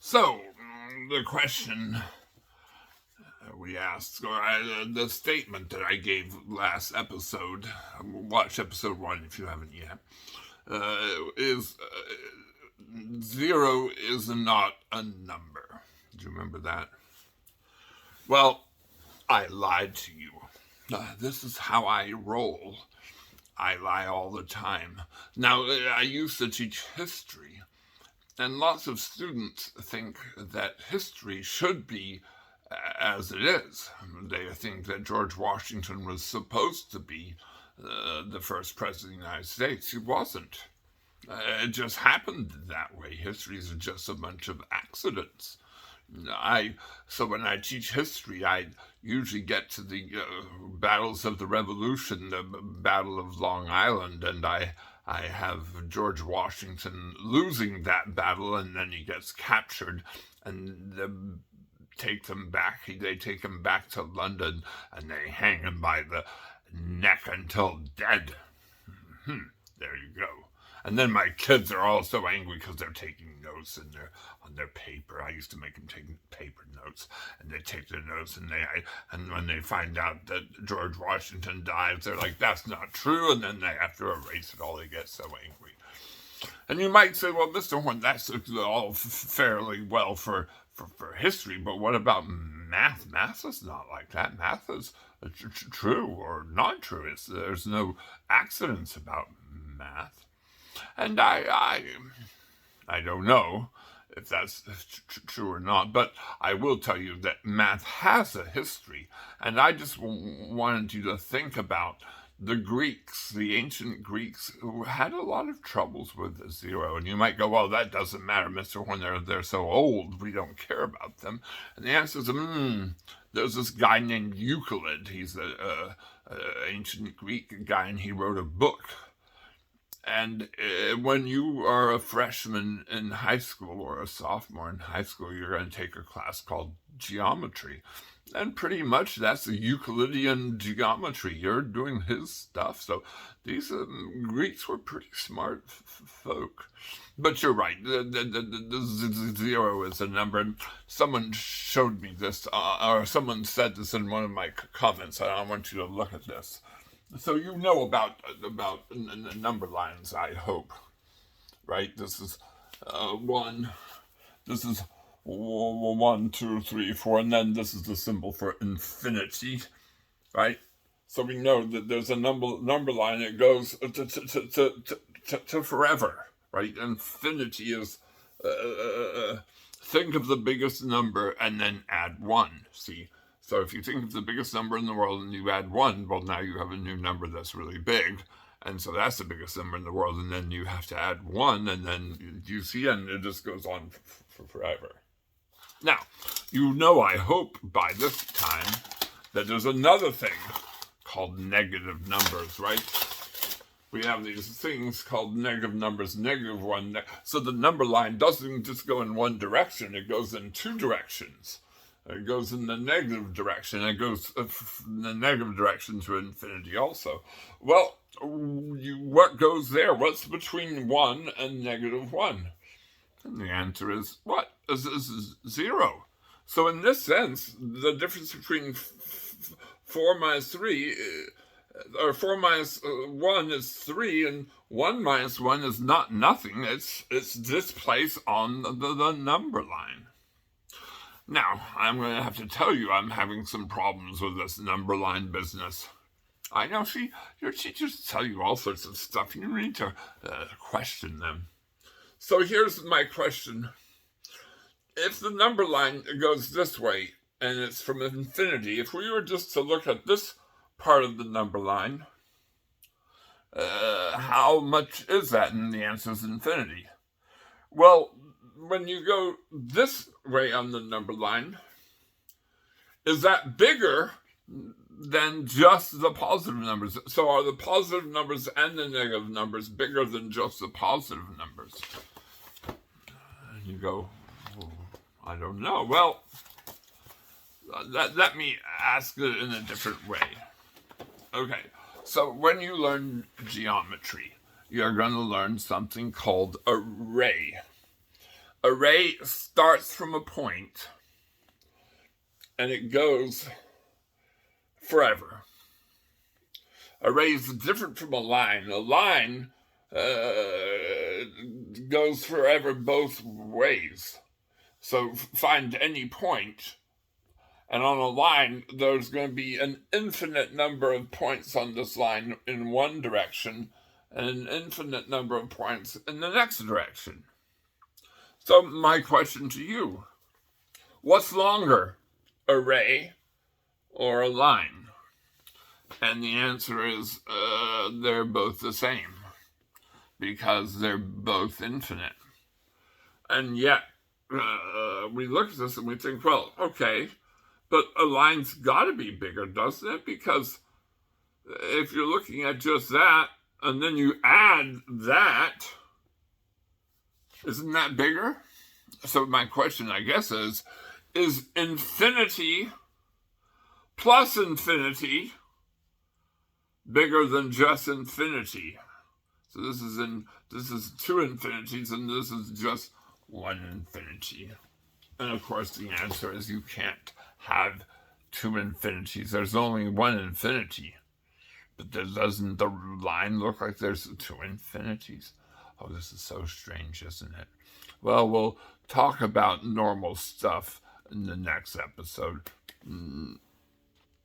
So, the question we asked, or the statement that I gave last episode, watch episode 1 if you haven't yet, is zero is not a number. Do you remember that? Well, I lied to you. This is how I roll. I lie all the time. Now, I used to teach history, and lots of students think that history should be as it is. They think that George Washington was supposed to be the first president of the United States. He wasn't. It just happened that way. History is just a bunch of accidents. So when I teach history, I usually get to the battles of the Revolution, the Battle of Long Island, and I have George Washington losing that battle, and then he gets captured, and they take him back to London, and they hang him by the neck until dead. There you go. And then my kids are all so angry because they're taking notes on their paper. I used to make them take paper notes, and they take their notes, and when they find out that George Washington dies, they're like, "That's not true," and then they have to erase it all. They get so angry. And you might say, "Well, Mr. Horn, that's all fairly well for history, but what about math? Math is not like that. Math is true or not true. There's no accidents about math." And I don't know if that's true or not, but I will tell you that math has a history, and I just wanted you to think about the Greeks, the ancient Greeks, who had a lot of troubles with zero. And you might go, "Well, that doesn't matter, Mr. Horn, they're so old, we don't care about them." And the answer is, there's this guy named Euclid. He's an ancient Greek guy, and he wrote a book. And when you are a freshman in high school or a sophomore in high school, you're going to take a class called geometry. And pretty much that's a Euclidean geometry. You're doing his stuff. So these Greeks were pretty smart folk. But you're right. The zero is a number. And someone showed me this, or someone said this in one of my comments. And I want you to look at this. So you know about number lines, I hope, right? This is 1. This is 1, 2, 3, 4, and then this is the symbol for infinity, right? So we know that there's a number line that goes to forever, right? Infinity is think of the biggest number and then add 1. See. So if you think of the biggest number in the world and you add 1, well, now you have a new number that's really big. And so that's the biggest number in the world. And then you have to add 1, and then you see, and it just goes on for forever. Now, you know, I hope by this time that there's another thing called negative numbers, right? We have these things called negative numbers, -1. So the number line doesn't just go in one direction, it goes in 2 directions. It goes in the negative direction. It goes in the negative direction to infinity also. Well, what goes there? What's between 1 and -1? And the answer is what? Is 0. So in this sense, the difference between 4 minus 3, or 4 minus 1 is 3, and 1 minus 1 is not nothing. It's this place on the number line. Now, I'm going to have to tell you I'm having some problems with this number line business. I know, see, your teachers tell you all sorts of stuff. You need to question them. So here's my question. If the number line goes this way, and it's from infinity, if we were just to look at this part of the number line, how much is that? And the answer is infinity. Well, when you go this way on the number line, is that bigger than just the positive numbers? So are the positive numbers and the negative numbers bigger than just the positive numbers? And you go, oh, I don't know. Well, let me ask it in a different way. Okay, so when you learn geometry, you're going to learn something called array. A ray starts from a point and it goes forever. A ray is different from a line. A line goes forever both ways. So find any point, and on a line, there's going to be an infinite number of points on this line in one direction and an infinite number of points in the next direction. So my question to you, what's longer, a ray or a line? And the answer is they're both the same because they're both infinite. And yet, we look at this and we think, well, okay, but a line's got to be bigger, doesn't it? Because if you're looking at just that, and then you add that, isn't that bigger? So my question, I guess, is infinity plus infinity bigger than just infinity? So this is two infinities, and this is just one infinity. And of course, the answer is you can't have two infinities. There's only one infinity. But doesn't the line look like there's two infinities? Oh, this is so strange, isn't it? Well, we'll talk about normal stuff in the next episode.